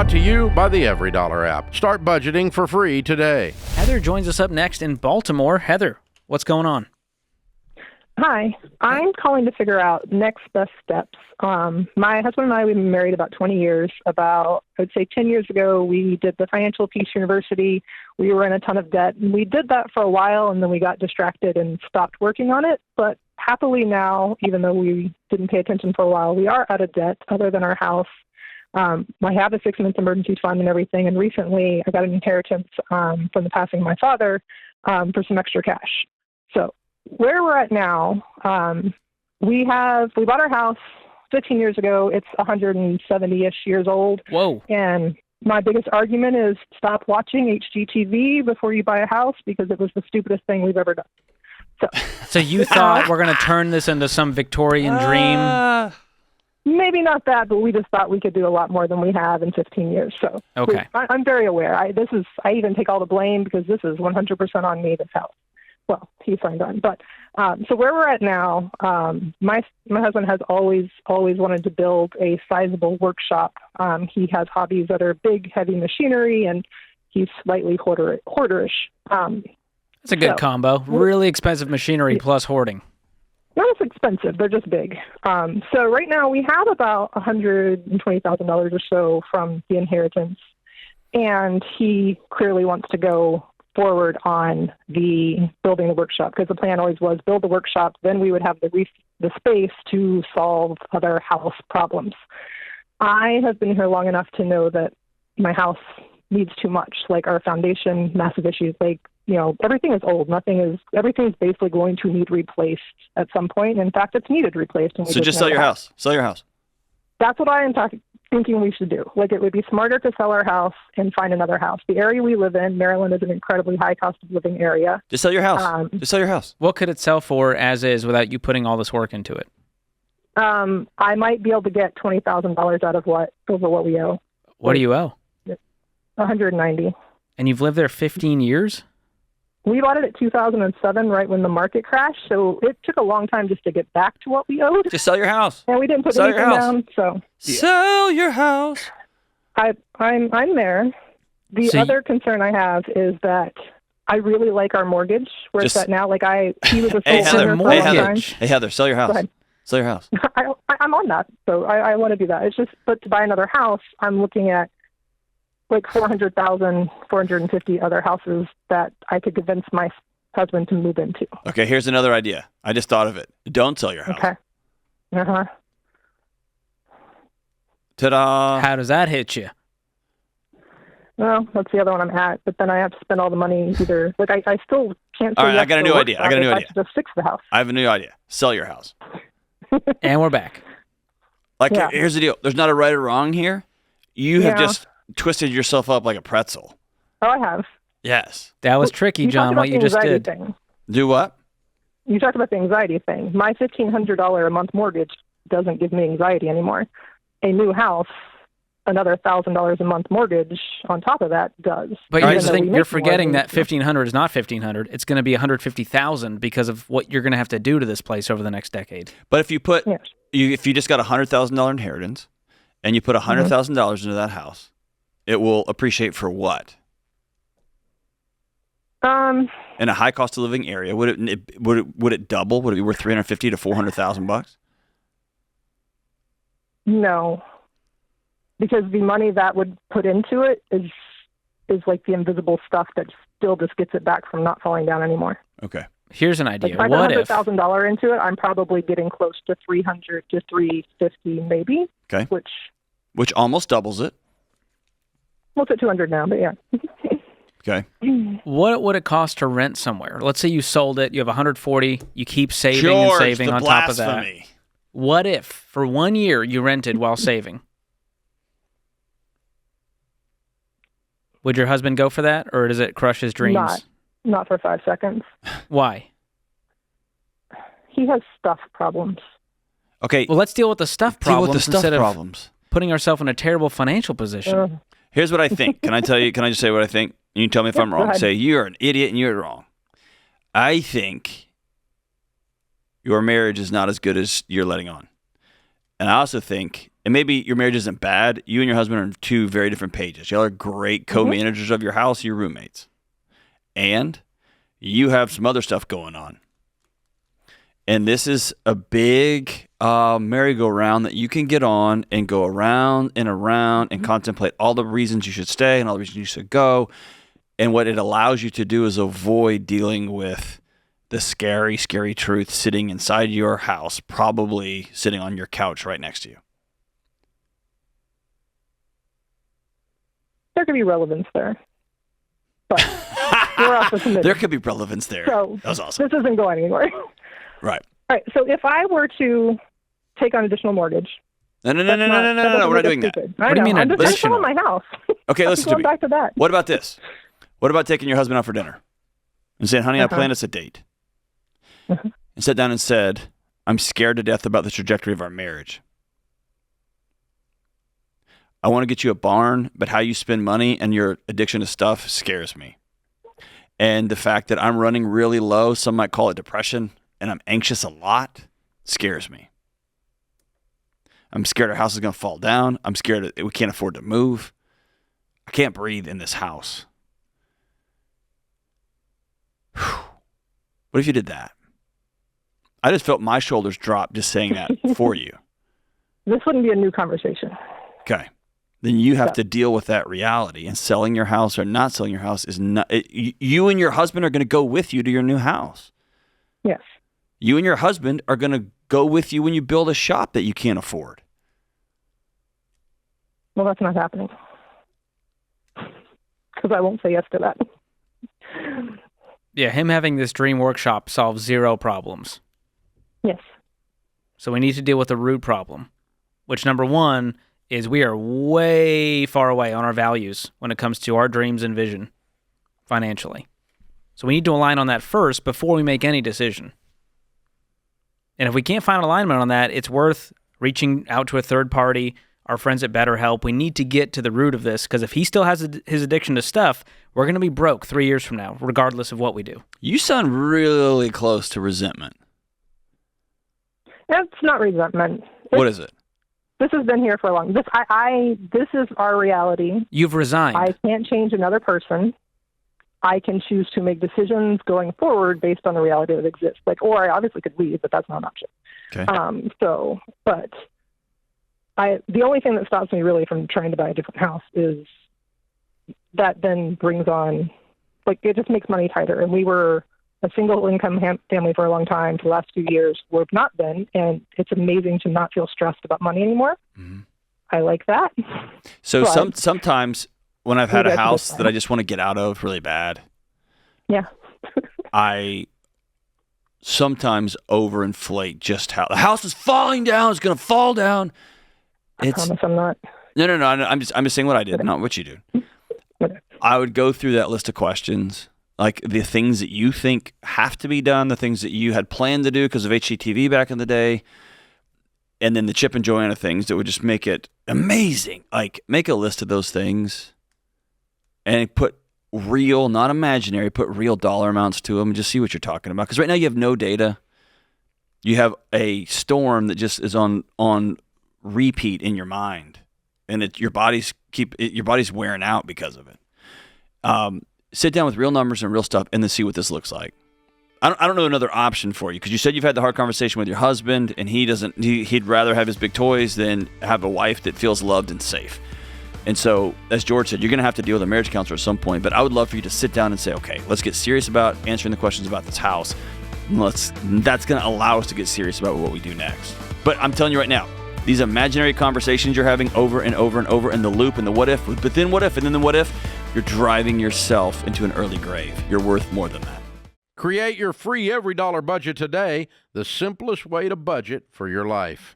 Brought to you by the Every Dollar app. Start budgeting for free today. Heather joins us up next in Baltimore. Heather, what's going on? Hi, I'm calling to figure out next best steps. My husband and I, we've been married about 20 years. About, I would say 10 years ago, we did the Financial Peace University. We were in a ton of debt, and we did that for a while, and then we got distracted and stopped working on it. But happily now, even though we didn't pay attention for a while, we are out of debt other than our house. I have a 6-month emergency fund and everything, and recently I got an inheritance from the passing of my father for some extra cash. So where we're at now, we bought our house 15 years ago. It's 170-ish years old. Whoa. And my biggest argument is stop watching HGTV before you buy a house because it was the stupidest thing we've ever done. So you thought we're going to turn this into some Victorian dream? Maybe not that, but we just thought we could do a lot more than we have in 15 years. So okay. I'm very aware. I even take all the blame because this is 100% on me, this house. Well, he signed on. But so where we're at now, my husband has always wanted to build a sizable workshop. He has hobbies that are big, heavy machinery, and he's slightly hoarderish. It's a good combo. Really expensive machinery plus hoarding. Not as expensive. They're just big. So right now we have about $120,000 or so from the inheritance, and he clearly wants to go forward on the building the workshop because the plan always was build the workshop, then we would have the space to solve other house problems. I have been here long enough to know that my house needs too much, like our foundation, massive issues, like, everything is old. Everything's basically going to need replaced at some point. In fact, it's needed replaced. So just sell your house. Sell your house. That's what I am thinking we should do. Like, it would be smarter to sell our house and find another house. The area we live in, Maryland, is an incredibly high cost of living area. Just sell your house. Just sell your house. What could it sell for as is without you putting all this work into it? I might be able to get $20,000 out of over what we owe. What do you owe? $190. And you've lived there 15 years? We bought it at 2007, right when the market crashed, so it took a long time just to get back to what we owed. Just sell your house. And we didn't put anything down, so... Sell your house. I'm there. The other concern I have is that I really like our mortgage, where it's at now. Like, he was a sole owner for a long time. Hey, Heather, sell your house. Go ahead. Sell your house. I'm on that, so I want to do that. It's just, but to buy another house, I'm looking at like 400,000, 450 other houses that I could convince my husband to move into. Okay, here's another idea. I just thought of it. Don't sell your house. Okay. Uh-huh. Ta-da. How does that hit you? Well, that's the other one I'm at, but then I have to spend all the money either. Like, I still can't say all right, yes I got a new idea. I should just fix the house. I have a new idea. Sell your house. And we're back. Here's the deal. There's not a right or wrong here. You have just twisted yourself up like a pretzel. Oh, I have. Yes. That was tricky, John, what you just did. Do what? You talked about the anxiety thing. My $1,500 a month mortgage doesn't give me anxiety anymore. A new house, another $1,000 a month mortgage on top of that does. But you're forgetting that $1,500 is not $1,500. It's going to be $150,000 because of what you're going to have to do to this place over the next decade. But if you put, if you just got a $100,000 inheritance and you put $100,000 into that house, it will appreciate for what? In a high cost of living area, would it double? Would it be worth $350,000 to $400,000? No, because the money that would put into it is like the invisible stuff that still just gets it back from not falling down anymore. Okay. Here's an idea. Like, if I put $100,000 into it, I'm probably getting close to $300,000 to $350,000 maybe. Okay. Which almost doubles it. Well, it's at $200,000 now, but yeah. Okay. What would it cost to rent somewhere? Let's say you sold it, you have $140,000, you keep saving and saving on top of that. What if for 1 year you rented while saving? Would your husband go for that, or does it crush his dreams? Not for 5 seconds. Why? He has stuff problems. Okay. Well, let's deal with the stuff problems instead of putting ourselves in a terrible financial position. Here's what I think. Can I just say what I think? You can tell me if I'm wrong. Say, you're an idiot and you're wrong. I think your marriage is not as good as you're letting on. And I also think and maybe your marriage isn't bad. You and your husband are on two very different pages. Y'all are great co-managers of your house, your roommates. And you have some other stuff going on. And this is a big merry-go-round that you can get on and go around and around and contemplate all the reasons you should stay and all the reasons you should go. And what it allows you to do is avoid dealing with the scary, scary truth sitting inside your house, probably sitting on your couch right next to you. There could be relevance there. But we're also committed. There could be relevance there. So that was awesome. This isn't going anywhere. Right. All right. So if I were to take on additional mortgage. No. We're not doing that. What do you mean I'm just additional? selling my house. Okay, listen to me. Back to that. What about this? What about taking your husband out for dinner and saying, honey, I planned us a date. And sat down and said, I'm scared to death about the trajectory of our marriage. I want to get you a barn, but how you spend money and your addiction to stuff scares me. And the fact that I'm running really low, some might call it depression, and I'm anxious a lot, scares me. I'm scared our house is going to fall down. I'm scared that we can't afford to move. I can't breathe in this house. What if you did that? I just felt my shoulders drop just saying that for you. This wouldn't be a new conversation. Okay. Then you have to deal with that reality. And selling your house or not selling your house is not. You and your husband are going to go with you to your new house. Yes. You and your husband are going to go with you when you build a shop that you can't afford. Well, that's not happening. Because I won't say yes to that. Yeah, him having this dream workshop solves zero problems. Yes. So we need to deal with the root problem, which number one is we are way far away on our values when it comes to our dreams and vision financially. So we need to align on that first before we make any decision. And if we can't find alignment on that, it's worth reaching out to a third party, our friends at BetterHelp. We need to get to the root of this, because if he still has his addiction to stuff, we're going to be broke 3 years from now, regardless of what we do. You sound really close to resentment. It's not resentment. What is it? This has been here for a long time. This is our reality. You've resigned. I can't change another person. I can choose to make decisions going forward based on the reality that exists. Or I obviously could leave, but that's not an option. Okay. The only thing that stops me really from trying to buy a different house is that then brings on, it just makes money tighter. And we were a single income family for a long time. For the last few years, we've not been. And it's amazing to not feel stressed about money anymore. Mm-hmm. I like that. So sometimes when I've had a house that I just want to get out of really bad, yeah, I sometimes overinflate just how the house is falling down. It's going to fall down. I promise I'm not. No. I'm just saying what I did, not what you do. I would go through that list of questions, like the things that you think have to be done, the things that you had planned to do because of HGTV back in the day, and then the Chip and Joanna things that would just make it amazing. Like, make a list of those things and put real, not imaginary, put real dollar amounts to them and just see what you're talking about. Because right now you have no data. You have a storm that just is on repeat in your mind, and your body's wearing out because of it. Sit down with real numbers and real stuff, and then see what this looks like. I don't know another option for you, because you said you've had the hard conversation with your husband, and he'd rather have his big toys than have a wife that feels loved and safe. And so, as George said, you're going to have to deal with a marriage counselor at some point. But I would love for you to sit down and say, okay, let's get serious about answering the questions about this house. That's going to allow us to get serious about what we do next. But I'm telling you right now, these imaginary conversations you're having over and over and over in the loop and the what if, but then what if, and then the what if, you're driving yourself into an early grave. You're worth more than that. Create your free every dollar budget today, the simplest way to budget for your life.